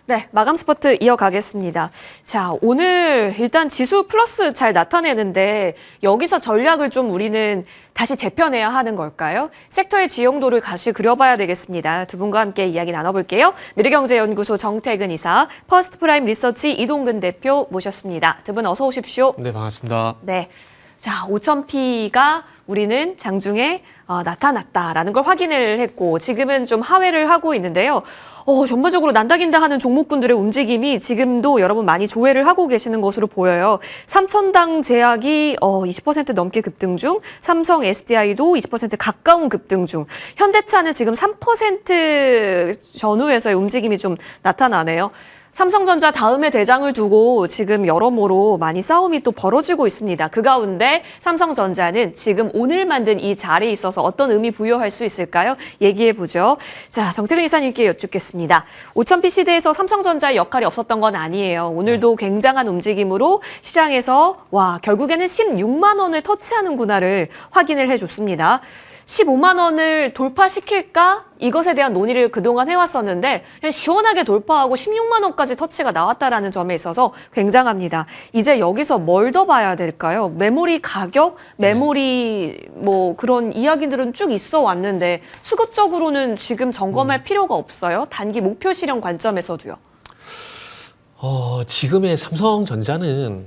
네, 마감 스퍼트 이어가겠습니다. 자, 오늘 일단 지수 플러스 잘 나타내는데 여기서 전략을 좀 우리는 다시 재편해야 하는 걸까요? 섹터의 지형도를 다시 그려봐야 되겠습니다. 두 분과 함께 이야기 나눠볼게요. 미래경제연구소 정태근 이사, 퍼스트프라임 리서치 이동근 대표 모셨습니다. 두 분 어서 오십시오. 네, 반갑습니다. 네, 자, 5,000P가 우리는 장중에 나타났다라는 걸 확인을 했고 지금은 좀 하회를 하고 있는데요. 전반적으로 난다긴다 하는 종목군들의 움직임이 지금도 여러분 많이 조회를 하고 계시는 것으로 보여요. 삼천당 제약이 20% 넘게 급등 중, 삼성 SDI도 20% 가까운 급등 중, 현대차는 지금 3% 전후에서의 움직임이 좀 나타나네요. 삼성전자 다음에 대장을 두고 지금 여러모로 많이 싸움이 또 벌어지고 있습니다. 그 가운데 삼성전자는 지금 오늘 만든 이 자리에 있어서 어떤 의미 부여할 수 있을까요? 얘기해보죠. 자, 정태근 이사님께 여쭙겠습니다. 5,000P 시대에서 삼성전자의 역할이 없었던 건 아니에요. 오늘도 굉장한 움직임으로 시장에서 결국에는 16만 원을 터치하는구나를 확인을 해줬습니다. 15만 원을 돌파시킬까? 이것에 대한 논의를 그동안 해왔었는데 그냥 시원하게 돌파하고 16만 원까지 터치가 나왔다라는 점에 있어서 굉장합니다. 이제 여기서 뭘 더 봐야 될까요? 메모리 가격, 메모리 그런 이야기들은 쭉 있어 왔는데 수급적으로는 지금 점검할 필요가 없어요? 단기 목표 실현 관점에서도요. 지금의 삼성전자는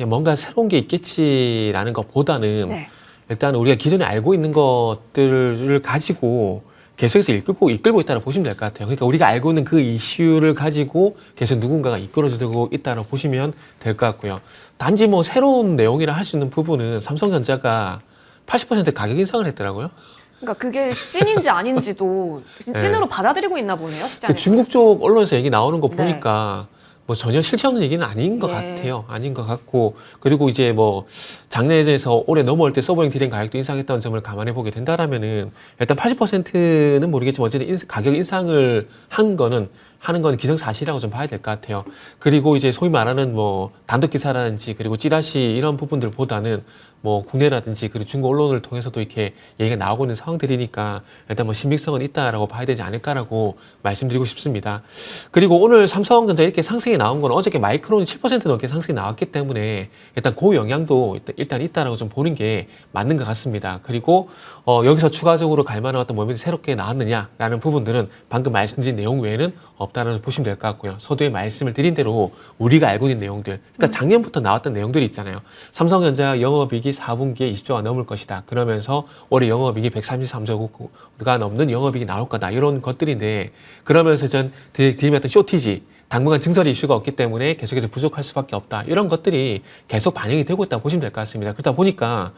뭔가 새로운 게 있겠지라는 것보다는 네. 일단 우리가 기존에 알고 있는 것들을 가지고 계속해서 이끌고 있다고 보시면 될 것 같아요. 그러니까 우리가 알고 있는 그 이슈를 가지고 계속 누군가가 이끌어주고 있다고 보시면 될 것 같고요. 단지 새로운 내용이라 할 수 있는 부분은 삼성전자가 80% 가격 인상을 했더라고요. 그러니까 그게 찐인지 아닌지도 찐으로 받아들이고 있나 보네요, 시장에서. 중국 쪽 언론에서 얘기 나오는 거 보니까 전혀 실체 없는 얘기는 아닌 것 같아요. 아닌 것 같고, 그리고 이제 장내에서 올해 넘어올 때 서버링 디램 가격도 인상했다는 점을 감안해 보게 된다라면은 일단 80%는 모르겠지만 어쨌든 가격 인상을 하는 건 기정사실이라고 좀 봐야 될 것 같아요. 그리고 이제 소위 말하는 단독 기사라든지 그리고 찌라시 이런 부분들보다는 국내라든지 그리고 중국 언론을 통해서도 이렇게 얘기가 나오고 있는 상황들이니까 일단 신빙성은 있다라고 봐야 되지 않을까라고 말씀드리고 싶습니다. 그리고 오늘 삼성전자 이렇게 상승이 나온 건 어저께 마이크론이 7% 넘게 상승이 나왔기 때문에 일단 그 영향도 일단 있다라고 좀 보는 게 맞는 것 같습니다. 그리고 여기서 추가적으로 갈 만한 어떤 모멘이 새롭게 나왔느냐라는 부분들은 방금 말씀드린 내용 외에는 없다라고 보시면 될 것 같고요. 서두에 말씀을 드린 대로 우리가 알고 있는 내용들, 그러니까 작년부터 나왔던 내용들이 있잖아요. 삼성전자 영업이익이 4분기에 20조가 넘을 것이다. 그러면서 올해 영업이익이 133조가 넘는 영업이익이 나올 거다. 이런 것들인데, 그러면서 드림했던 쇼티지, 당분간 증설 이슈가 없기 때문에 계속해서 부족할 수밖에 없다. 이런 것들이 계속 반영이 되고 있다고 보시면 될 것 같습니다. 그러다 보니까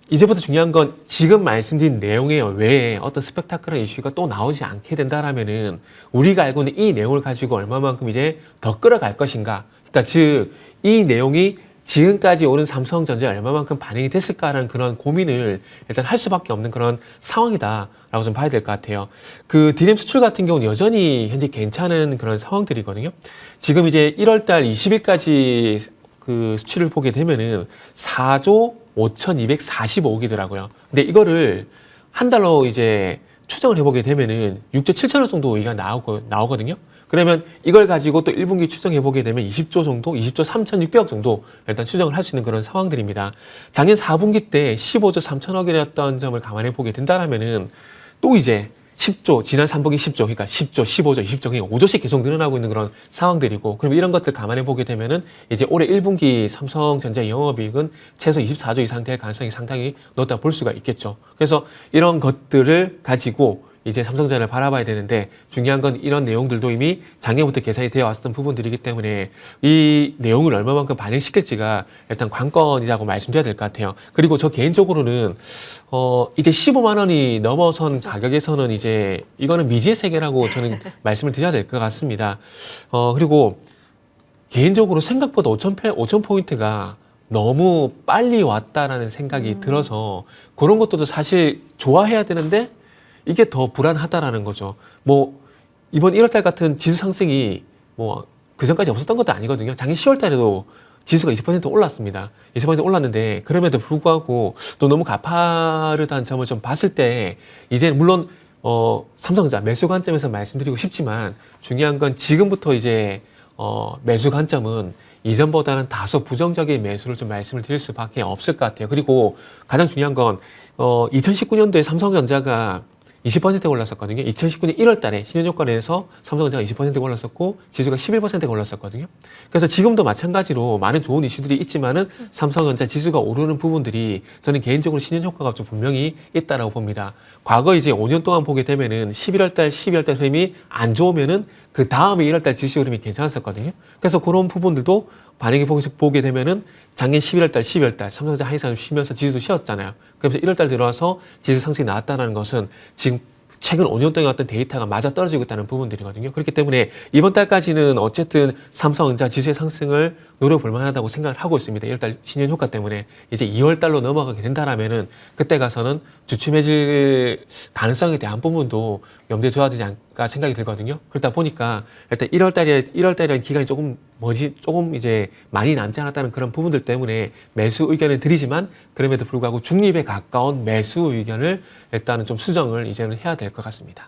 이제부터 중요한 건 지금 말씀드린 내용에 외에 어떤 스펙타클한 이슈가 또 나오지 않게 된다라면은 우리가 알고 있는 이 내용을 가지고 얼마만큼 이제 더 끌어갈 것인가. 그러니까 즉 이 내용이 지금까지 오는 삼성전자에 얼마만큼 반영이 됐을까라는 그런 고민을 일단 할 수밖에 없는 그런 상황이다라고 좀 봐야 될 것 같아요. 그 디램 수출 같은 경우는 여전히 현재 괜찮은 그런 상황들이거든요. 지금 이제 1월달 20일까지 그 수출을 보게 되면은 4조 5,245억이더라고요. 근데 이거를 한 달로 이제 추정을 해보게 되면은 6조 7천억 정도 얘기가 나오거든요. 그러면 이걸 가지고 또 1분기 추정해보게 되면 20조 정도, 20조 3,600억 정도 일단 추정을 할 수 있는 그런 상황들입니다. 작년 4분기 때 15조 3천억이었던 점을 감안해보게 된다면은 또 이제 10조, 지난 3분기 10조, 그러니까 10조, 15조, 20조, 그러니까 5조씩 계속 늘어나고 있는 그런 상황들이고, 그럼 이런 것들 감안해 보게 되면은 이제 올해 1분기 삼성전자 영업이익은 최소 24조 이상 될 가능성이 상당히 높다 볼 수가 있겠죠. 그래서 이런 것들을 가지고 이제 삼성전자를 바라봐야 되는데, 중요한 건 이런 내용들도 이미 작년부터 계산이 되어 왔었던 부분들이기 때문에 이 내용을 얼마만큼 반영시킬지가 일단 관건이라고 말씀드려야 될 것 같아요. 그리고 저 개인적으로는 이제 15만 원이 넘어선 가격에서는 이제 이거는 미지의 세계라고 저는 말씀을 드려야 될 것 같습니다. 그리고 개인적으로 생각보다 5,000포인트가 너무 빨리 왔다라는 생각이 들어서 그런 것들도 사실 좋아해야 되는데 이게 더 불안하다라는 거죠. 이번 1월달 같은 지수 상승이 그 전까지 없었던 것도 아니거든요. 작년 10월달에도 지수가 20% 올랐습니다. 20% 올랐는데 그럼에도 불구하고 또 너무 가파르다는 점을 좀 봤을 때 이제 물론 삼성전자 매수 관점에서 말씀드리고 싶지만 중요한 건 지금부터 이제 매수 관점은 이전보다는 다소 부정적인 매수를 좀 말씀을 드릴 수밖에 없을 것 같아요. 그리고 가장 중요한 건 2019년도에 삼성전자가 20% 올랐었거든요. 2019년 1월 달에 신현효과에서 삼성전자가 20% 올랐었고 지수가 11% 올랐었거든요. 그래서 지금도 마찬가지로 많은 좋은 이슈들이 있지만은 삼성전자 지수가 오르는 부분들이 저는 개인적으로 신현효과가 좀 분명히 있다라고 봅니다. 과거 이제 5년 동안 보게 되면은 11월 달, 12월 달 흐름이 안 좋으면은 그 다음에 1월 달 지수 흐름이 괜찮았었거든요. 그래서 그런 부분들도 반영해 보게 되면은 작년 11월 달, 12월 달 삼성전자 하이상 쉬면서 지수도 쉬었잖아요. 그래서 1월 달 들어와서 지수 상승이 나왔다는 것은 지금 최근 5년 동안 어떤 데이터가 맞아 떨어지고 있다는 부분들이거든요. 그렇기 때문에 이번 달까지는 어쨌든 삼성전자 지수의 상승을 노려볼 만하다고 생각을 하고 있습니다. 1월 달 신년 효과 때문에 이제 2월 달로 넘어가게 된다라면은 그때 가서는 주춤해질 가능성에 대한 부분도 염두에 둬야 되지 않을까 생각이 들거든요. 그러다 보니까 일단 1월 달이라는 기간이 조금 이제 많이 남지 않았다는 그런 부분들 때문에 매수 의견을 드리지만 그럼에도 불구하고 중립에 가까운 매수 의견을 일단은 좀 수정을 이제는 해야 될 것 같습니다.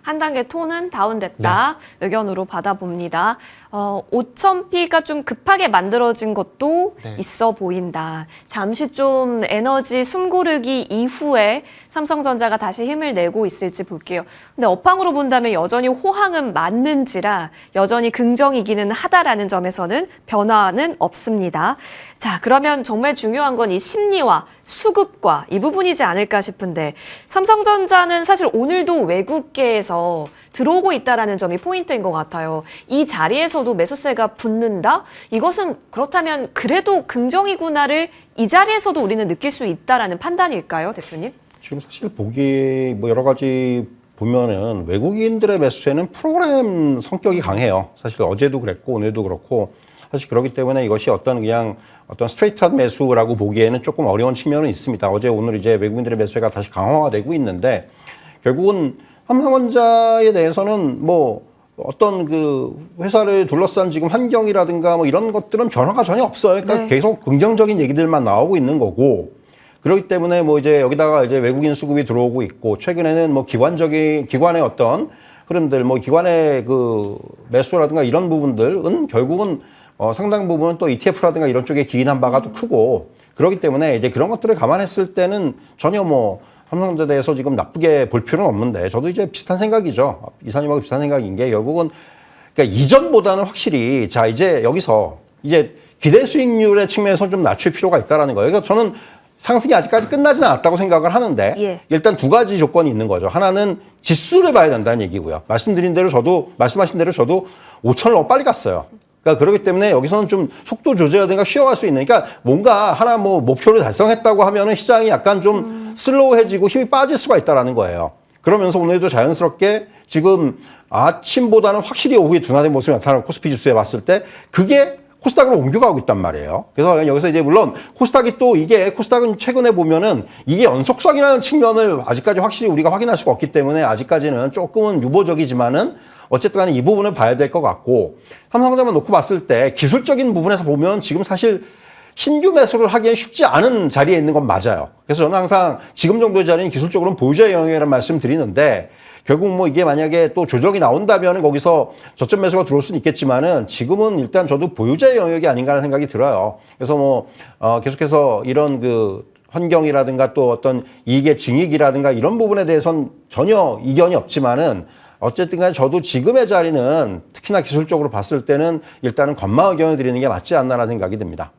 한 단계 톤은 다운됐다 의견으로 받아봅니다. 5,000P가 좀 급하게 만들어진 것도 있어 보인다. 잠시 좀 에너지 숨고르기 이후에 삼성전자가 다시 힘을 내고 있을지 볼게요. 근데 업황으로 본다면 여전히 호황은 맞는지라 여전히 긍정이기는 하다라는 점에서는 변화는 없습니다. 자, 그러면 정말 중요한 건 이 심리와 수급과 이 부분이지 않을까 싶은데 삼성전자는 사실 오늘도 외국계에서 들어오고 있다라는 점이 포인트인 것 같아요. 이 자리에서도 매수세가 붙는다? 이것은 그렇다면 그래도 긍정이구나를 이 자리에서도 우리는 느낄 수 있다라는 판단일까요, 대표님? 지금 사실 보기 뭐 여러 가지 보면은 외국인들의 매수세는 프로그램 성격이 강해요. 사실 어제도 그랬고 오늘도 그렇고 사실 그렇기 때문에 이것이 어떤 스트레이트한 매수라고 보기에는 조금 어려운 측면은 있습니다. 어제 오늘 이제 외국인들의 매수세가 다시 강화가 되고 있는데 결국은 삼성전자에 대해서는 뭐 어떤 그 회사를 둘러싼 지금 환경이라든가 뭐 이런 것들은 변화가 전혀 없어요. 그러니까 계속 긍정적인 얘기들만 나오고 있는 거고 그렇기 때문에 뭐 이제 여기다가 이제 외국인 수급이 들어오고 있고 최근에는 뭐 기관의 어떤 흐름들 뭐 기관의 그 매수라든가 이런 부분들은 결국은 상당 부분은 또 ETF라든가 이런 쪽에 기인한 바가 또 크고 그렇기 때문에 이제 그런 것들을 감안했을 때는 전혀 뭐 삼성전자에 대해서 지금 나쁘게 볼 필요는 없는데 저도 이제 비슷한 생각이죠. 이사님하고 비슷한 생각인 게 결국은 그러니까 이전보다는 확실히 자 이제 여기서 이제 기대 수익률의 측면에서 좀 낮출 필요가 있다라는 거예요. 그러니까 저는 상승이 아직까지 끝나지는 않았다고 생각을 하는데 일단 두 가지 조건이 있는 거죠. 하나는 지수를 봐야 된다는 얘기고요. 말씀하신 대로 저도 5,000을 너무 빨리 갔어요. 그러니까 그렇기 때문에 여기서는 좀 속도 조절이라든가 쉬어갈 수 있는 그러니까 뭔가 하나 뭐 목표를 달성했다고 하면은 시장이 약간 좀 슬로우해지고 힘이 빠질 수가 있다라는 거예요. 그러면서 오늘도 자연스럽게 지금 아침보다는 확실히 오후에 둔화된 모습이 나타나는 코스피 지수에 봤을 때 그게 코스닥으로 옮겨가고 있단 말이에요. 그래서 여기서 이제 물론 코스닥이 또 이게 코스닥은 최근에 보면은 이게 연속성이라는 측면을 아직까지 확실히 우리가 확인할 수가 없기 때문에 아직까지는 조금은 유보적이지만은 어쨌든 간에 이 부분을 봐야 될 것 같고 삼성전자만 놓고 봤을 때 기술적인 부분에서 보면 지금 사실 신규 매수를 하기엔 쉽지 않은 자리에 있는 건 맞아요. 그래서 저는 항상 지금 정도의 자리는 기술적으로는 보유자의 영역이라는 말씀 드리는데 결국 뭐 이게 만약에 또 조정이 나온다면 거기서 저점 매수가 들어올 수는 있겠지만은 지금은 일단 저도 보유자의 영역이 아닌가라는 생각이 들어요. 그래서 뭐 계속해서 이런 그 환경이라든가 또 어떤 이익의 증익이라든가 이런 부분에 대해서는 전혀 이견이 없지만은 어쨌든 간에 저도 지금의 자리는 특히나 기술적으로 봤을 때는 일단은 관망 의견을 드리는 게 맞지 않나라는 생각이 듭니다.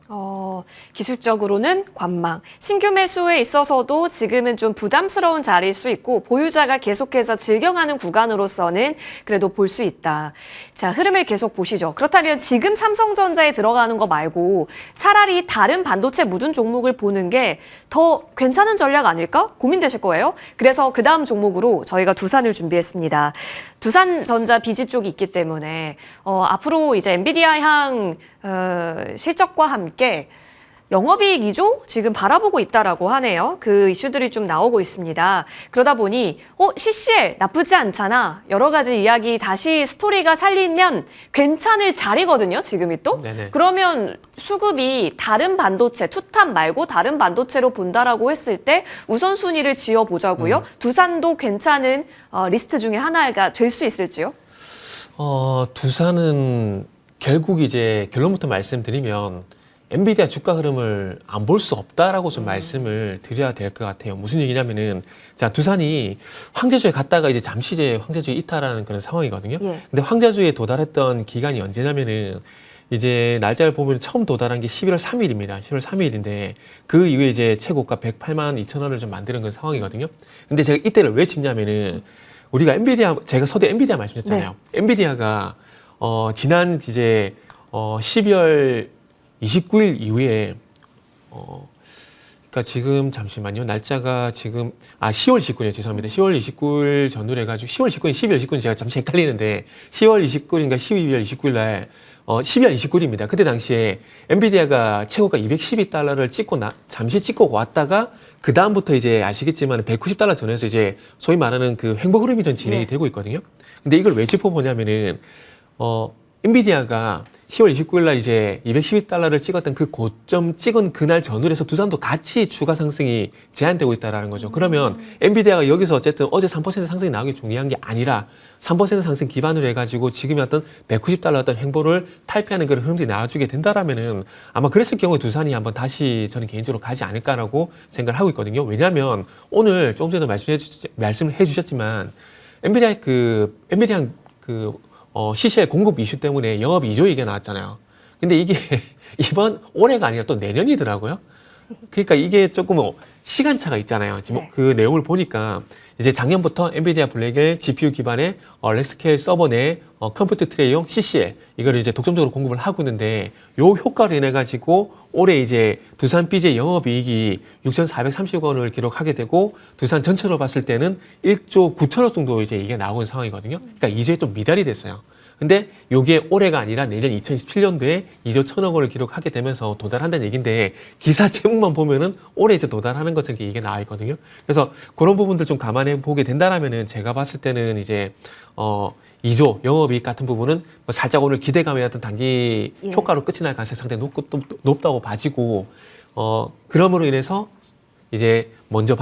기술적으로는 관망. 신규 매수에 있어서도 지금은 좀 부담스러운 자리일 수 있고 보유자가 계속해서 즐겨가는 구간으로서는 그래도 볼 수 있다. 자, 흐름을 계속 보시죠. 그렇다면 지금 삼성전자에 들어가는 거 말고 차라리 다른 반도체 묻은 종목을 보는 게 더 괜찮은 전략 아닐까? 고민되실 거예요. 그래서 그 다음 종목으로 저희가 두산을 준비했습니다. 두산전자 비지 쪽이 있기 때문에 앞으로 이제 엔비디아 향 실적과 함께 영업이익 2조 지금 바라보고 있다라고 하네요. 그 이슈들이 좀 나오고 있습니다. 그러다 보니 CCL 나쁘지 않잖아. 여러 가지 이야기 다시 스토리가 살리면 괜찮을 자리거든요. 지금이 또. 네네. 그러면 수급이 다른 반도체, 투탑 말고 다른 반도체로 본다라고 했을 때 우선순위를 지어보자고요. 두산도 괜찮은 리스트 중에 하나가 될 수 있을지요? 두산은 결국 이제 결론부터 말씀드리면 엔비디아 주가 흐름을 안 볼 수 없다라고 좀 말씀을 드려야 될 것 같아요. 무슨 얘기냐면은, 자, 두산이 황제주에 갔다가 이제 잠시 이제 황제주에 이탈하는 그런 상황이거든요. 예. 근데 황제주에 도달했던 기간이 언제냐면은, 이제 날짜를 보면 처음 도달한 게 11월 3일입니다. 11월 3일인데, 그 이후에 이제 최고가 108만 2천 원을 좀 만드는 그런 상황이거든요. 근데 제가 이때를 왜 짚냐면은, 우리가 엔비디아, 제가 서대 엔비디아 말씀드렸잖아요. 엔비디아가, 지난 이제, 12월 29일 이후에 그러니까 지금 잠시만요. 날짜가 지금 10월 29일 죄송합니다. 10월 29일 전후로 해가지고 10월 29일, 12월 29일 제가 잠시 헷갈리는데 10월 29일인가 12월 29일 날 12월 29일입니다. 그때 당시에 엔비디아가 최고가 212달러를 찍고 잠시 찍고 왔다가 그 다음부터 이제 아시겠지만 190달러 전에서 이제 소위 말하는 그 횡보 흐름이 전 진행이 되고 있거든요. 근데 이걸 왜 짚어보냐면은 엔비디아가 10월 29일 날 이제 212달러를 찍었던 그 고점 찍은 그날 전후로 해서 두산도 같이 주가 상승이 제한되고 있다라는 거죠. 그러면 엔비디아가 여기서 어쨌든 어제 3% 상승이 나오기 중요한 게 아니라 3% 상승 기반으로 해가지고 지금의 어떤 190달러 어떤 횡보를 탈피하는 그런 흐름들이 나와주게 된다라면은 아마 그랬을 경우에 두산이 한번 다시 저는 개인적으로 가지 않을까라고 생각을 하고 있거든요. 왜냐하면 오늘 조금 전에 말씀을 해주셨지만 엔비디아 CCL 공급 이슈 때문에 영업 2조 얘기가 나왔잖아요. 근데 이게 이번 올해가 아니라 또 내년이더라고요. 그러니까 이게 조금 시간차가 있잖아요. 지금 네. 그 내용을 보니까 이제 작년부터 엔비디아 블랙의 GPU 기반의 렉스케일 서버 내 컴퓨터 트레이용 CCL 이거를 이제 독점적으로 공급을 하고 있는데 요 효과로 인해 가지고 올해 이제 두산 BJ 영업이익이 6,430억 원을 기록하게 되고 두산 전체로 봤을 때는 1조 9천억 정도 이제 이게 나오는 상황이거든요. 그러니까 2조에 좀 미달이 됐어요. 근데 요게 올해가 아니라 내년 2027년도에 2조 1천억 원을 기록하게 되면서 도달한다는 얘기인데 기사 제목만 보면은 올해 이제 도달하는 것처럼 이게 나와 있거든요. 그래서 그런 부분들 좀 감안해 보게 된다라면은 제가 봤을 때는 이제 2조 영업이익 같은 부분은 뭐 살짝 오늘 기대감의 어떤 단기 예. 효과로 끝이 날 가능성이 상당히 높다고 봐지고 그럼으로 인해서 이제 먼저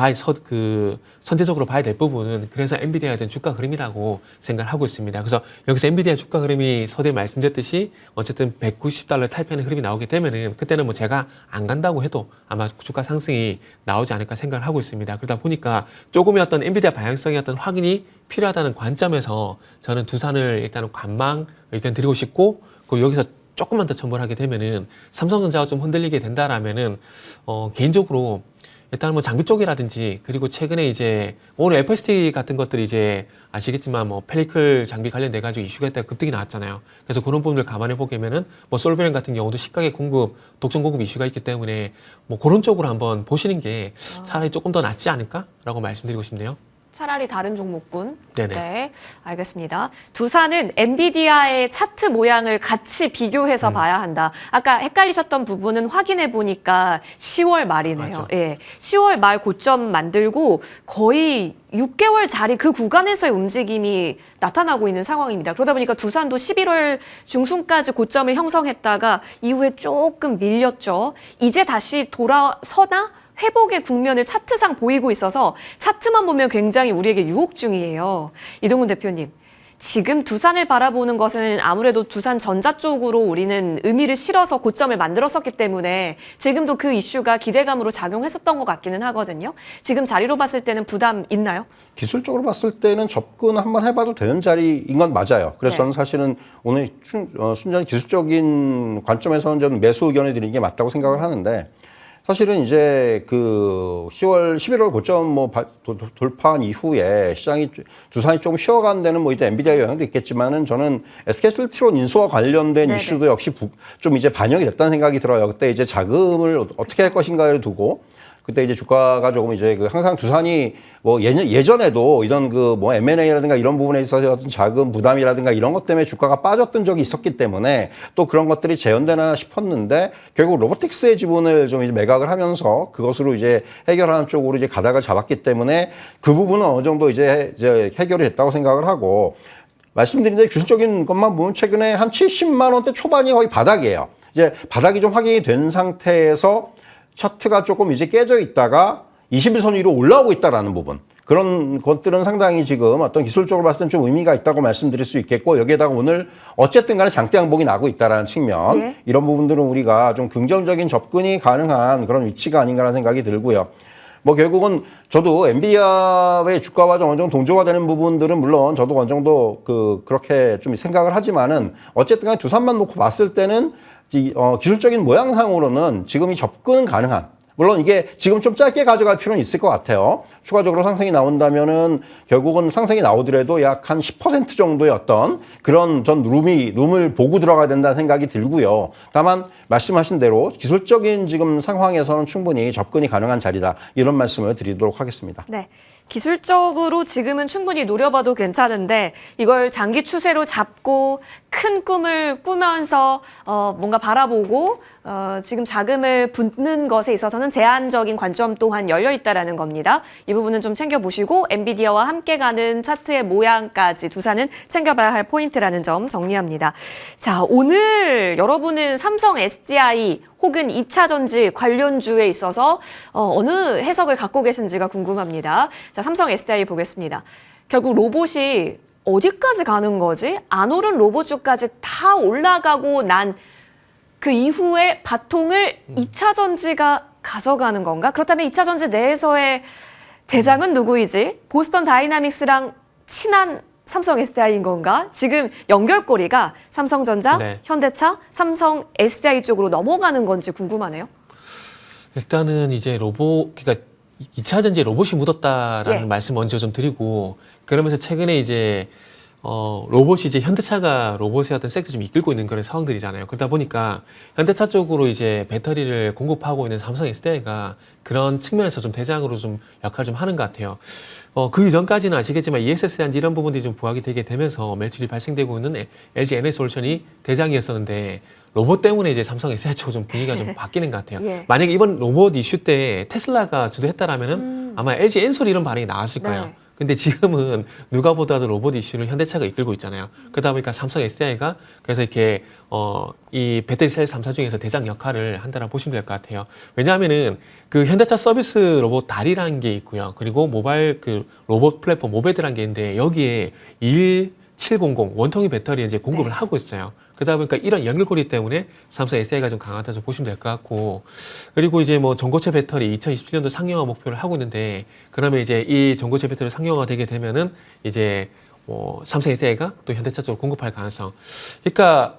선제적으로 봐야 될 부분은 그래서 엔비디아에 대한 주가 흐름이라고 생각을 하고 있습니다. 그래서 여기서 엔비디아 주가 흐름이 서두에 말씀드렸듯이 어쨌든 190달러 탈피하는 흐름이 나오게 되면은 그때는 뭐 제가 안 간다고 해도 아마 주가 상승이 나오지 않을까 생각을 하고 있습니다. 그러다 보니까 조금의 어떤 엔비디아 방향성의 어떤 확인이 필요하다는 관점에서 저는 두산을 일단은 관망 의견 드리고 싶고 그리고 여기서 조금만 더 첨부를 하게 되면은 삼성전자가 좀 흔들리게 된다라면은 개인적으로 일단 뭐 장비 쪽이라든지 그리고 최근에 이제 오늘 FST 같은 것들이 이제 아시겠지만 뭐 펠리클 장비 관련돼 가지고 이슈가 있다가 급등이 나왔잖아요. 그래서 그런 부분들 감안해 보게면은 뭐 솔브랜 같은 경우도 식가게 공급, 독점 공급 이슈가 있기 때문에 뭐 그런 쪽으로 한번 보시는 게 차라리 조금 더 낫지 않을까라고 말씀드리고 싶네요. 차라리 다른 종목군. 네네. 네, 알겠습니다. 두산은 엔비디아의 차트 모양을 같이 비교해서 봐야 한다. 아까 헷갈리셨던 부분은 확인해 보니까 10월 말이네요. 맞죠. 예, 10월 말 고점 만들고 거의 6개월 자리 그 구간에서의 움직임이 나타나고 있는 상황입니다. 그러다 보니까 두산도 11월 중순까지 고점을 형성했다가 이후에 조금 밀렸죠. 이제 다시 돌아서나? 회복의 국면을 차트상 보이고 있어서 차트만 보면 굉장히 우리에게 유혹 중이에요. 이동훈 대표님, 지금 두산을 바라보는 것은 아무래도 두산전자 쪽으로 우리는 의미를 실어서 고점을 만들었었기 때문에 지금도 그 이슈가 기대감으로 작용했었던 것 같기는 하거든요. 지금 자리로 봤을 때는 부담 있나요? 기술적으로 봤을 때는 접근 한번 해봐도 되는 자리인 건 맞아요. 그래서 네. 저는 사실은 오늘 순전히 기술적인 관점에서는 저는 매수 의견을 드리는 게 맞다고 생각을 하는데 사실은 이제 그 11월 고점 뭐 돌파한 이후에 시장이 두산이 조금 쉬어가는 데는 뭐 이제 엔비디아 영향도 있겠지만은 저는 SK슬트론 인수와 관련된 네네. 이슈도 역시 좀 이제 반영이 됐다는 생각이 들어요. 그때 이제 자금을 어떻게 할 것인가를 두고 그때 이제 주가가 조금 이제 그 항상 두산이 뭐 예전에도 이런 그 뭐 M&A라든가 이런 부분에 있어서 어떤 자금 부담이라든가 이런 것 때문에 주가가 빠졌던 적이 있었기 때문에 또 그런 것들이 재현되나 싶었는데 결국 로보틱스의 지분을 좀 이제 매각을 하면서 그것으로 이제 해결하는 쪽으로 이제 가닥을 잡았기 때문에 그 부분은 어느 정도 이제 해결이 됐다고 생각을 하고 말씀드린 대로 기술적인 것만 보면 최근에 한 70만 원대 초반이 거의 바닥이에요. 이제 바닥이 좀 확인이 된 상태에서 차트가 조금 이제 깨져 있다가 21선 위로 올라오고 있다라는 부분. 그런 것들은 상당히 지금 어떤 기술적으로 봤을 땐 좀 의미가 있다고 말씀드릴 수 있겠고 여기에다가 오늘 어쨌든 간에 장대 양봉이 나고 있다라는 측면. 예. 이런 부분들은 우리가 좀 긍정적인 접근이 가능한 그런 위치가 아닌가라는 생각이 들고요. 뭐 결국은 저도 엔비디아의 주가와 좀 어느 정도 동조화되는 부분들은 물론 저도 어느 정도 그렇게 좀 생각을 하지만은 어쨌든 간에 두산만 놓고 봤을 때는 기술적인 모양상으로는 지금 이 접근 가능한 물론 이게 지금 좀 짧게 가져갈 필요는 있을 것 같아요. 추가적으로 상승이 나온다면은 결국은 상승이 나오더라도 약 한 10% 정도의 어떤 그런 룸을 보고 들어가야 된다는 생각이 들고요. 다만 말씀하신 대로 기술적인 지금 상황에서는 충분히 접근이 가능한 자리다. 이런 말씀을 드리도록 하겠습니다. 네. 기술적으로 지금은 충분히 노려봐도 괜찮은데 이걸 장기 추세로 잡고 큰 꿈을 꾸면서 뭔가 바라보고 지금 자금을 붓는 것에 있어서는 제한적인 관점 또한 열려 있다라는 겁니다. 이 부분은 좀 챙겨보시고 엔비디아와 함께 가는 차트의 모양까지 두산은 챙겨봐야 할 포인트라는 점 정리합니다. 자, 오늘 여러분은 삼성 SDI 혹은 2차 전지 관련주에 있어서 어느 해석을 갖고 계신지가 궁금합니다. 자, 삼성 SDI 보겠습니다. 결국 로봇이 어디까지 가는 거지? 안 오른 로봇주까지 다 올라가고 난 그 이후에 바통을 2차 전지가 가져가는 건가? 그렇다면 2차 전지 내에서의 대장은 누구이지? 보스턴 다이나믹스랑 친한 삼성 SDI인 건가? 지금 연결고리가 삼성전자, 네. 현대차, 삼성 SDI 쪽으로 넘어가는 건지 궁금하네요. 일단은 이제 그러니까 2차 전지에 로봇이 묻었다라는 예. 말씀 먼저 좀 드리고 그러면서 최근에 이제 로봇이 이제 현대차가 로봇의 어떤 섹터 좀 이끌고 있는 그런 상황들이잖아요. 그러다 보니까 현대차 쪽으로 이제 배터리를 공급하고 있는 삼성 SDI가 그런 측면에서 좀 대장으로 좀 역할을 좀 하는 것 같아요. 그 이전까지는 아시겠지만 ESS단지 이런 부분들이 좀 부각이 되게 되면서 매출이 발생되고 있는 LG 에너지솔루션이 대장이었었는데 로봇 때문에 이제 삼성 SDI 쪽으로 좀 분위기가 좀 바뀌는 것 같아요. 예. 만약에 이번 로봇 이슈 때 테슬라가 주도했다라면은 아마 LG 엔솔 이런 반응이 나왔을 거예요. 네. 근데 지금은 누가 보다도 로봇 이슈를 현대차가 이끌고 있잖아요. 그러다 보니까 삼성 SDI가 그래서 이렇게 이 배터리 셀 3사 중에서 대장 역할을 한다라고 보시면 될 것 같아요. 왜냐하면은 그 현대차 서비스 로봇 다리라는 게 있고요. 그리고 모바일 그 로봇 플랫폼 모베드라는 게 있는데 여기에 11700 원통이 배터리 이제 공급을 하고 있어요. 그러다 보니까 이런 연결고리 때문에 삼성 SDI가 좀 강하다 좀 보시면 될 것 같고 그리고 이제 뭐 전고체 배터리 2027년도 상용화 목표를 하고 있는데 그러면 이제 이 전고체 배터리 상용화 되게 되면은 이제 삼성 SDI가 또 현대차 쪽으로 공급할 가능성. 그러니까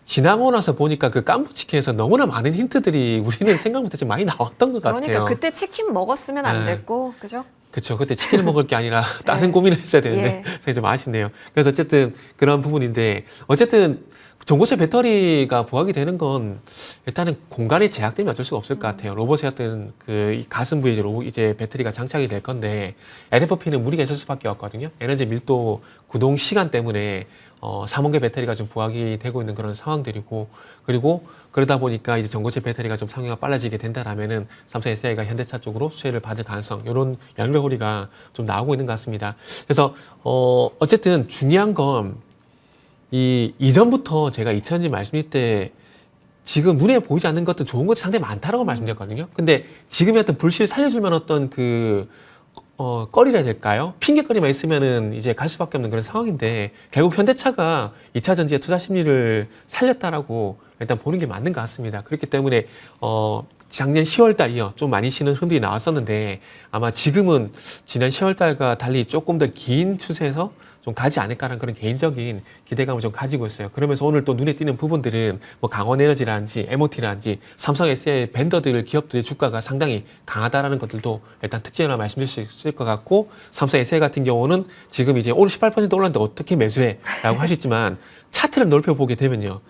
지나고 나서 보니까 그 깐부치킨에서 너무나 많은 힌트들이 우리는 생각 못했지만 많이 나왔던 것 같아요. 그러니까 그때 치킨 먹었으면 안 네. 됐고, 그죠? 그렇죠. 그때 치킨을 먹을 게 아니라 다른 고민을 했어야 되는데 예. 좀 아쉽네요. 그래서 어쨌든 그런 부분인데 어쨌든 전고체 배터리가 부각이 되는 건 일단은 공간이 제약되면 어쩔 수가 없을 것 같아요. 로봇의 어떤 그 가슴부에 이제 배터리가 장착이 될 건데 LFP는 무리가 있을 수밖에 없거든요. 에너지 밀도 구동 시간 때문에 3원계 배터리가 좀 부각이 되고 있는 그런 상황들이고 그리고 그러다 보니까 이제 전고체 배터리가 좀 상용화 빨라지게 된다라면은 삼성 SDI가 현대차 쪽으로 수혜를 받을 가능성 이런 연결고리가 좀 나오고 있는 것 같습니다. 그래서 어쨌든 중요한 건 이전부터 제가 2000년 말씀드릴 때 지금 눈에 보이지 않는 것도 좋은 것이 상당히 많다라고 말씀드렸거든요. 근데 지금의 어떤 불씨를 살려줄 어떤 꺼리라 해야 될까요? 핑계거리만 있으면은 이제 갈 수밖에 없는 그런 상황인데 결국 현대차가 2차 전지의 투자 심리를 살렸다라고 일단 보는 게 맞는 것 같습니다. 그렇기 때문에 작년 10월 달이요. 좀 많이 쉬는 흐름들이 나왔었는데 아마 지금은 지난 10월 달과 달리 조금 더 긴 추세에서 좀 가지 않을까라는 그런 개인적인 기대감을 좀 가지고 있어요. 그러면서 오늘 또 눈에 띄는 부분들은 뭐 강원에너지라든지 MOT라든지 삼성 SDI 밴더들 기업들의 주가가 상당히 강하다라는 것들도 일단 특징으로 말씀드릴 수 있을 것 같고 삼성 SDI 같은 경우는 지금 이제 오늘 18% 올랐는데 어떻게 매수해? 라고 하셨지만 차트를 넓혀보게 되면요.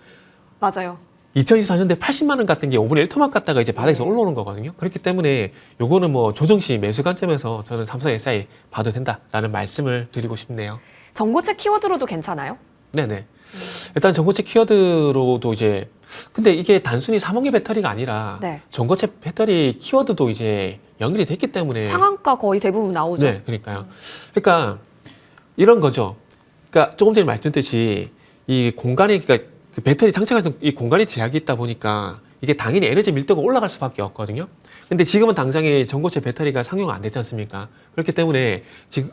맞아요. 2024년도에 80만 원 같은 게 5분의 1토막 갔다가 이제 바닥에서 올라오는 거거든요. 그렇기 때문에 요거는 뭐 조정 시 매수 관점에서 저는 삼성 SI 봐도 된다라는 말씀을 드리고 싶네요. 전고체 키워드로도 괜찮아요? 네네. 일단 전고체 키워드로도 이제 근데 이게 단순히 3원계 배터리가 아니라 네. 전고체 배터리 키워드도 이제 연결이 됐기 때문에 상한가 거의 대부분 나오죠. 네, 그러니까요. 그러니까 이런 거죠. 그러니까 조금 전에 말씀드렸듯이 이 공간이 그러니까 그 배터리 장착해서 이 공간이 제약이 있다 보니까 이게 당연히 에너지 밀도가 올라갈 수밖에 없거든요. 근데 지금은 당장에 전고체 배터리가 상용화 안 됐지 않습니까? 그렇기 때문에 지금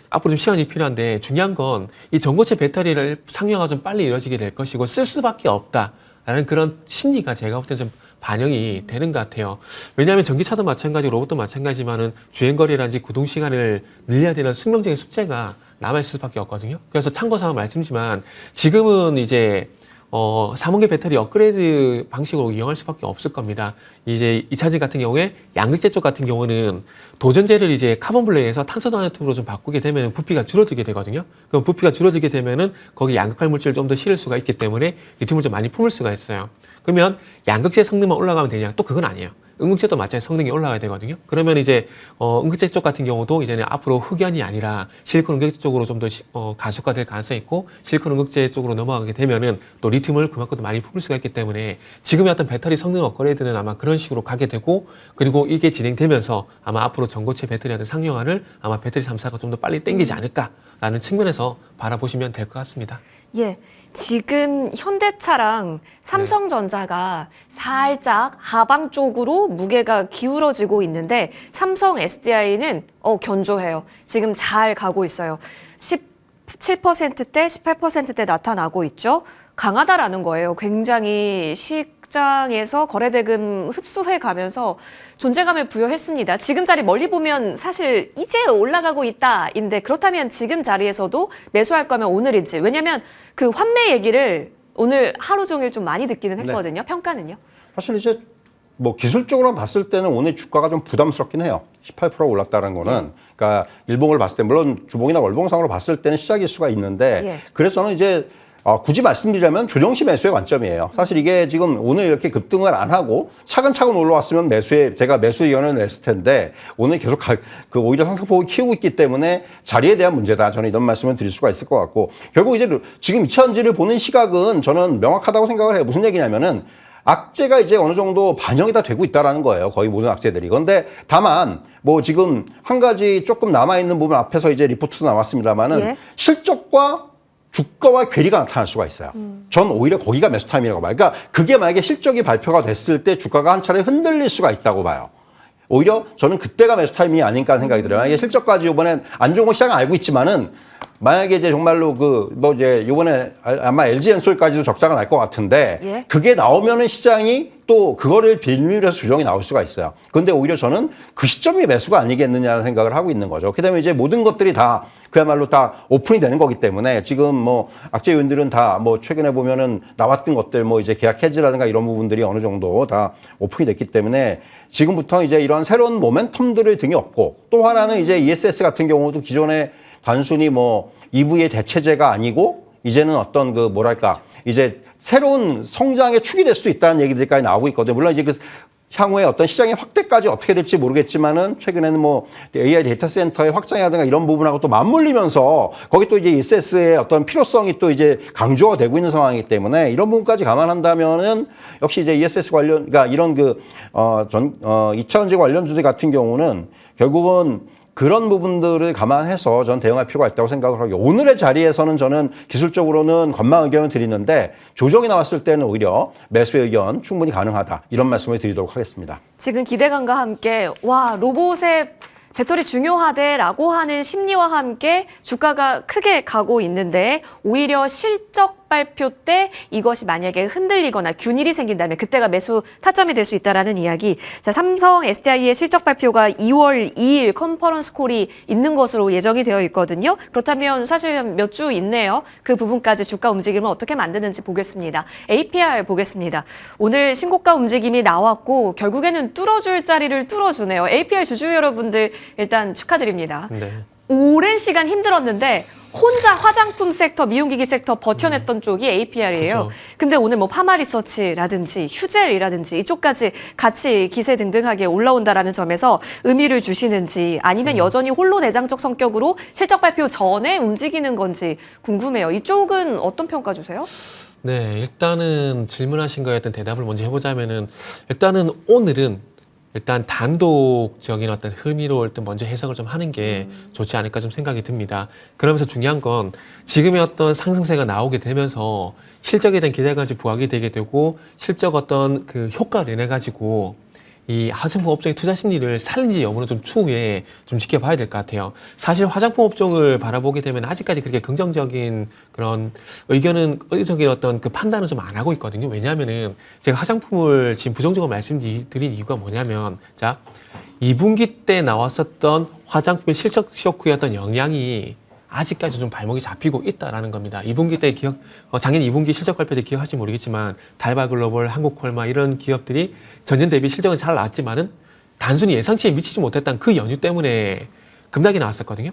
앞으로 좀 시간이 필요한데 중요한 건 이 전고체 배터리를 상용화가 좀 빨리 이루어지게 될 것이고 쓸 수밖에 없다라는 그런 심리가 제가 볼 때는 좀 반영이 되는 것 같아요. 왜냐하면 전기차도 마찬가지, 로봇도 마찬가지지만은 주행거리라든지 구동 시간을 늘려야 되는 숙명적인 숙제가 남아있을 수밖에 없거든요. 그래서 참고사항 말씀이지만 지금은 이제 3원계 배터리 업그레이드 방식으로 이용할 수밖에 없을 겁니다. 이제 2차전 같은 경우에 양극재 쪽 같은 경우는 도전재를 이제 카본 블랙에서 탄소 나노튠으로 좀 바꾸게 되면 부피가 줄어들게 되거든요. 그럼 부피가 줄어들게 되면은 거기 양극할 물질을 좀 더 실을 수가 있기 때문에 리튬을 좀 많이 품을 수가 있어요. 그러면 양극재 성능만 올라가면 되냐? 또 그건 아니에요. 응급제도 마찬가지 성능이 올라가야 되거든요. 그러면 이제 응급제 쪽 같은 경우도 이제는 앞으로 흑연이 아니라 실리콘 응급제 쪽으로 좀 더 가속화될 가능성이 있고 실리콘 응급제 쪽으로 넘어가게 되면은 또 리튬을 그만큼 많이 품을 수가 있기 때문에 지금의 어떤 배터리 성능 업그레이드는 아마 그런 식으로 가게 되고 그리고 이게 진행되면서 아마 앞으로 전고체 배터리한테 상용화를 아마 배터리 3사가 좀 더 빨리 땡기지 않을까라는 측면에서 바라보시면 될 것 같습니다. 예, 지금 현대차랑 삼성전자가 살짝 하방 쪽으로 무게가 기울어지고 있는데 삼성 SDI는 견조해요. 지금 잘 가고 있어요. 17%대, 18%대 나타나고 있죠. 강하다라는 거예요. 굉장히 시장에서 거래대금 흡수해 가면서 존재감을 부여했습니다. 지금 자리 멀리 보면 사실 이제 올라가고 있다인데 그렇다면 지금 자리에서도 매수할 거면 오늘인지. 왜냐면 그 환매 얘기를 오늘 하루 종일 좀 많이 듣기는 했거든요. 평가는요? 사실 이제 뭐 기술적으로 봤을 때는 오늘 주가가 좀 부담스럽긴 해요. 18% 올랐다는 거는 그러니까 일봉을 봤을 때 물론 주봉이나 월봉상으로 봤을 때는 시작일 수가 있는데 그래서 저는 이제 굳이 말씀드리자면 조정시 매수의 관점이에요. 사실 이게 지금 오늘 이렇게 급등을 안 하고 차근차근 올라왔으면 제가 매수 의견을 냈을 텐데 오늘 계속 오히려 상승폭을 키우고 있기 때문에 자리에 대한 문제다. 저는 이런 말씀을 드릴 수가 있을 것 같고 결국 이제 지금 2차전지를 보는 시각은 저는 명확하다고 생각을 해요. 무슨 얘기냐면은 악재가 이제 어느 정도 반영이 다 되고 있다라는 거예요. 거의 모든 악재들이. 그런데 다만 뭐 지금 한 가지 조금 남아있는 부분 앞에서 이제 리포트도 나왔습니다만은 실적과 주가와 괴리가 나타날 수가 있어요. 전 오히려 거기가 매수 타임이라고 봐요. 그러니까 그게 만약에 실적이 발표가 됐을 때 주가가 한 차례 흔들릴 수가 있다고 봐요. 오히려 저는 그때가 매수 타임이 아닌가 생각이 들어요. 만약에 실적까지 이번엔 안 좋은 거 시장은 알고 있지만은 만약에 이제 정말로 이제 이번에 아마 LG엔솔까지도 적자가 날 것 같은데 그게 나오면은 시장이 또 그거를 빌미로 해서 조정이 나올 수가 있어요. 그런데 오히려 저는 그 시점이 매수가 아니겠느냐는 생각을 하고 있는 거죠. 그다음에 이제 모든 것들이 다 그야말로 다 오픈이 되는 거기 때문에 지금 뭐 악재 요인들은 다 뭐 최근에 보면은 나왔던 것들 뭐 이제 계약 해지라든가 이런 부분들이 어느 정도 다 오픈이 됐기 때문에 지금부터 이제 이런 새로운 모멘텀들을 등에 업고 또 하나는 이제 ESS 같은 경우도 기존에 단순히 뭐 EV의 대체제가 아니고 이제는 어떤 이제 새로운 성장의 축이 될 수도 있다는 얘기들까지 나오고 있거든요. 물론 이제 그 향후에 어떤 시장의 확대까지 어떻게 될지 모르겠지만은 최근에는 뭐 AI 데이터 센터의 확장이라든가 이런 부분하고 또 맞물리면서 거기 또 이제 ESS의 어떤 필요성이 또 이제 강조가 되고 있는 상황이기 때문에 이런 부분까지 감안한다면은 역시 이제 ESS 관련, 그러니까 이런 2차전지 관련주들 같은 경우는 결국은 그런 부분들을 감안해서 전 대응할 필요가 있다고 생각을 하고 오늘의 자리에서는 저는 기술적으로는 관망 의견을 드리는데 조정이 나왔을 때는 오히려 매수의 의견 충분히 가능하다 이런 말씀을 드리도록 하겠습니다. 지금 기대감과 함께 와 로봇의 배터리 중요하대라고 하는 심리와 함께 주가가 크게 가고 있는데 오히려 실적 발표 때 이것이 만약에 흔들리거나 균일이 생긴다면 그때가 매수 타점이 될 수 있다라는 이야기. 자, 삼성 SDI의 실적 발표가 2월 2일 컨퍼런스 콜이 있는 것으로 예정이 되어 있거든요. 그렇다면 사실 몇 주 있네요. 그 부분까지 주가 움직임을 어떻게 만드는지 보겠습니다. APR 보겠습니다. 오늘 신고가 움직임이 나왔고 결국에는 뚫어줄 자리를 뚫어주네요. APR 주주 여러분들 일단 축하드립니다. 네. 오랜 시간 힘들었는데 혼자 화장품 섹터, 미용기기 섹터 버텨냈던 쪽이 APR이에요. 그렇죠. 근데 오늘 뭐 파마리서치라든지 휴젤이라든지 이쪽까지 같이 기세등등하게 올라온다라는 점에서 의미를 주시는지 아니면 여전히 홀로 내장적 성격으로 실적 발표 전에 움직이는 건지 궁금해요. 이쪽은 어떤 평가 주세요? 네, 일단은 질문하신 거에 어떤 대답을 먼저 해보자면은 일단은 오늘은 일단 단독적인 어떤 흥미로울 때 먼저 해석을 좀 하는 게 좋지 않을까 좀 생각이 듭니다. 그러면서 중요한 건 지금의 어떤 상승세가 나오게 되면서 실적에 대한 기대감이 부각이 되게 되고 실적 어떤 그 효과를 인해 가지고 이 화장품 업종의 투자 심리를 살린지 여부는 좀 추후에 좀 지켜봐야 될 것 같아요. 사실 화장품 업종을 바라보게 되면 아직까지 그렇게 긍정적인 그런 의적인 어떤 그 판단은 좀 안 하고 있거든요. 왜냐하면은 제가 화장품을 지금 부정적으로 말씀드린 이유가 뭐냐면, 자, 2분기 때 나왔었던 화장품의 실적 쇼크의 어떤 영향이 아직까지 좀 발목이 잡히고 있다라는 겁니다. 2분기 때 작년 2분기 실적 발표 때 기억하실지 모르겠지만 달바글로벌, 한국콜마 이런 기업들이 전년 대비 실적은 잘 나왔지만은 단순히 예상치에 미치지 못했던 그 연유 때문에 급락이 나왔었거든요.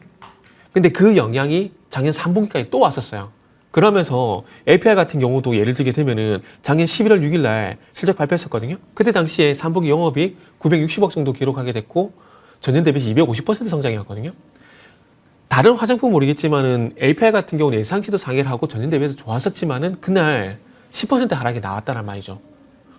근데 그 영향이 작년 3분기까지 또 왔었어요. 그러면서 APR 같은 경우도 예를 들게 되면은 작년 11월 6일 날 실적 발표했었거든요. 그때 당시에 3분기 영업이 960억 정도 기록하게 됐고 전년 대비 250% 성장이었거든요. 다른 화장품 모르겠지만은 APR 같은 경우는 예상치도 상회를 하고 전년 대비해서 좋았었지만은 그날 10% 하락이 나왔다는 말이죠.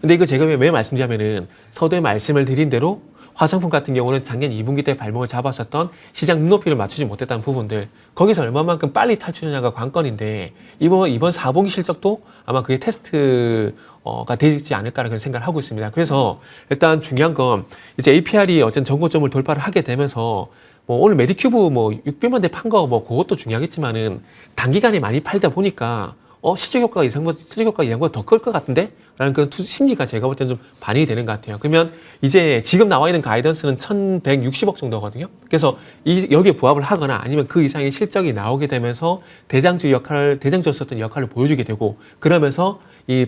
근데 이거 제가 왜 말씀드리냐면은 서두에 말씀을 드린 대로 화장품 같은 경우는 작년 2분기 때 발목을 잡았었던 시장 눈높이를 맞추지 못했다는 부분들, 거기서 얼마만큼 빨리 탈출하냐가 관건인데 이번 4분기 실적도 아마 그게 테스트가 되지 않을까라는 생각을 하고 있습니다. 그래서 일단 중요한 건 이제 APR이 어쨌든 전고점을 돌파를 하게 되면서 뭐 오늘 메디큐브 뭐 600만 대 판 거 뭐 그것도 중요하겠지만은 단기간에 많이 팔다 보니까 실적 효과가 예상보다 더 클 것 같은데? 라는 그런 심리가 제가 볼 때는 좀 반영이 되는 것 같아요. 그러면 이제 지금 나와 있는 가이던스는 1160억 정도거든요. 그래서 여기에 부합을 하거나 아니면 그 이상의 실적이 나오게 되면서 대장주였었던 역할을 보여주게 되고 그러면서 이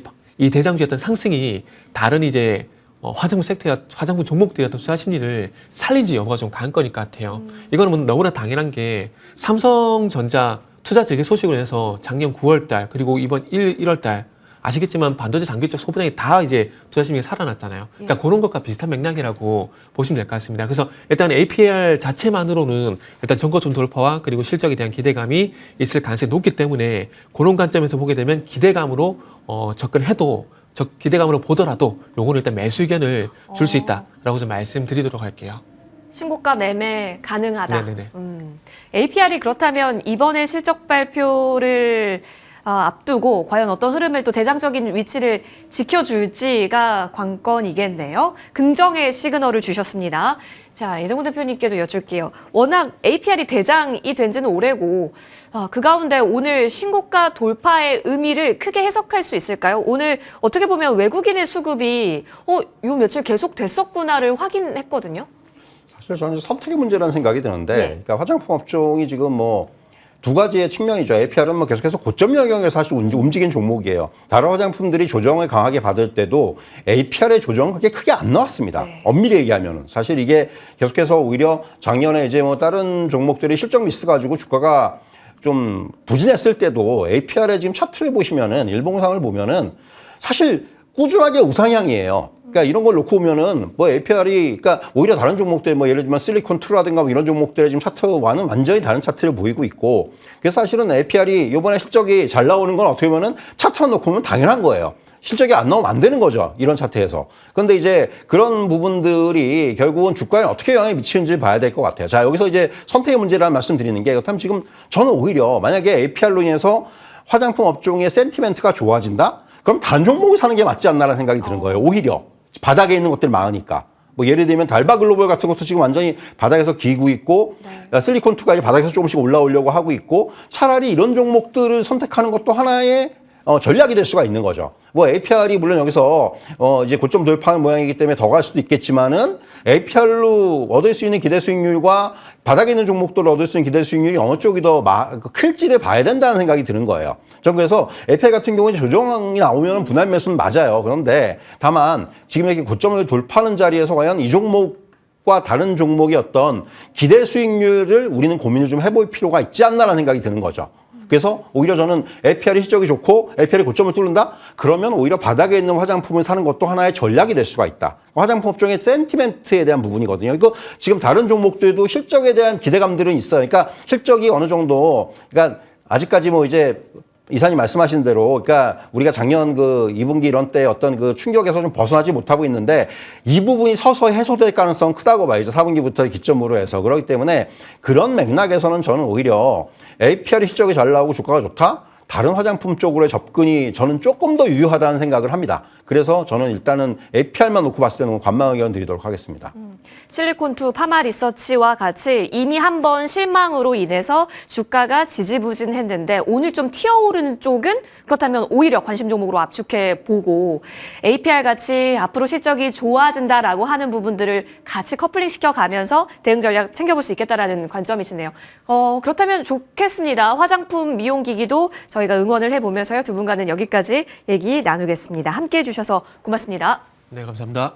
대장주였던 상승이 다른 이제 화장품 종목들의 어떤 투자 심리를 살린지 여부가 좀 관건일 것 같아요. 이거는 뭐 너무나 당연한 게 삼성전자 투자 재개 소식을 해서 작년 9월달 그리고 이번 1월달 아시겠지만 반도체 장비 쪽 소부장이 다 이제 투자 심리가 살아났잖아요. 그러니까 그런 것과 비슷한 맥락이라고 보시면 될 것 같습니다. 그래서 일단 APR 자체만으로는 일단 전고점 돌파와 그리고 실적에 대한 기대감이 있을 가능성이 높기 때문에 그런 관점에서 보게 되면 기대감으로 접근해도 기대감으로 보더라도 요거는 일단 매수 의견을 줄 수 있다라고 좀 말씀드리도록 할게요. 신고가 매매 가능하다. 네네네. APR이 그렇다면 이번에 실적 발표를 앞두고 과연 어떤 흐름을 또 대장적인 위치를 지켜줄지가 관건이겠네요. 긍정의 시그널을 주셨습니다. 자, 이동훈 대표님께도 여쭐게요. 워낙 APR이 대장이 된 지는 오래고 그 가운데 오늘 신고가 돌파의 의미를 크게 해석할 수 있을까요? 오늘 어떻게 보면 외국인의 수급이 요 며칠 계속 됐었구나를 확인했거든요. 사실 저는 선택의 문제라는 생각이 드는데, 네. 그러니까 화장품 업종이 지금 뭐 두 가지의 측면이죠. APR은 뭐 계속해서 고점 영역에서 사실 움직인 종목이에요. 다른 화장품들이 조정을 강하게 받을 때도 APR의 조정은 그렇게 크게 안 나왔습니다. 네. 엄밀히 얘기하면은 사실 이게 계속해서 오히려 작년에 이제 뭐 다른 종목들이 실적 미스 가지고 주가가 좀 부진했을 때도 APR의 지금 차트를 보시면은 일봉상을 보면은 사실 꾸준하게 우상향이에요. 그러니까 이런 걸 놓고 보면은 뭐 APR이 그러니까 오히려 다른 종목들 뭐 예를 들면 실리콘2라든가 뭐 이런 종목들의 지금 차트와는 완전히 다른 차트를 보이고 있고 그래서 사실은 APR이 이번에 실적이 잘 나오는 건 어떻게 보면은 차트만 놓고 보면 당연한 거예요. 실적이 안 나오면 안 되는 거죠. 이런 차트에서. 그런데 이제 그런 부분들이 결국은 주가에 어떻게 영향을 미치는지 봐야 될 것 같아요. 자, 여기서 이제 선택의 문제라는 말씀 드리는 게 그렇다면 지금 저는 오히려 만약에 APR로 인해서 화장품 업종의 센티멘트가 좋아진다? 그럼 다른 종목을 사는 게 맞지 않나라는 생각이 드는 거예요. 오히려. 바닥에 있는 것들 많으니까. 뭐 예를 들면 달바글로벌 같은 것도 지금 완전히 바닥에서 기고 있고 실리콘2가 이제 바닥에서 조금씩 올라오려고 하고 있고 차라리 이런 종목들을 선택하는 것도 하나의 전략이 될 수가 있는 거죠. 뭐 APR이 물론 여기서 이제 고점 돌파하는 모양이기 때문에 더 갈 수도 있겠지만은 APR로 얻을 수 있는 기대 수익률과 바닥에 있는 종목들을 얻을 수 있는 기대 수익률이 어느 쪽이 더 클지를 봐야 된다는 생각이 드는 거예요. 전 그래서 APR 같은 경우는 조정이 나오면 분할 매수는 맞아요. 그런데 다만 지금 이렇게 고점을 돌파하는 자리에서 과연 이 종목 과 다른 종목의 어떤 기대 수익률을 우리는 고민을 좀 해볼 필요가 있지 않나라는 생각이 드는 거죠. 그래서 오히려 저는 APR이 실적이 좋고 APR이 고점을 뚫는다? 그러면 오히려 바닥에 있는 화장품을 사는 것도 하나의 전략이 될 수가 있다. 화장품 업종의 센티멘트에 대한 부분이거든요. 이거 지금 다른 종목들도 실적에 대한 기대감들은 있어요. 그러니까 실적이 어느 정도, 그러니까 아직까지 뭐 이제 이사님 말씀하신 대로, 그러니까 우리가 작년 그 2분기 이런 때 어떤 그 충격에서 좀 벗어나지 못하고 있는데 이 부분이 서서히 해소될 가능성은 크다고 봐야죠. 4분기부터 기점으로 해서. 그렇기 때문에 그런 맥락에서는 저는 오히려 APR이 실적이 잘 나오고 주가가 좋다? 다른 화장품 쪽으로의 접근이 저는 조금 더 유효하다는 생각을 합니다. 그래서 저는 일단은 APR만 놓고 봤을 때는 관망 의견 드리도록 하겠습니다. 실리콘2 파마 리서치와 같이 이미 한번 실망으로 인해서 주가가 지지부진했는데 오늘 좀 튀어오르는 쪽은 그렇다면 오히려 관심 종목으로 압축해 보고 APR 같이 앞으로 실적이 좋아진다라고 하는 부분들을 같이 커플링 시켜가면서 대응 전략 챙겨볼 수 있겠다라는 관점이시네요. 그렇다면 좋겠습니다. 화장품 미용기기도 저희가 응원을 해보면서요. 두 분과는 여기까지 얘기 나누겠습니다. 함께해 주셔서 고맙습니다. 네, 감사합니다.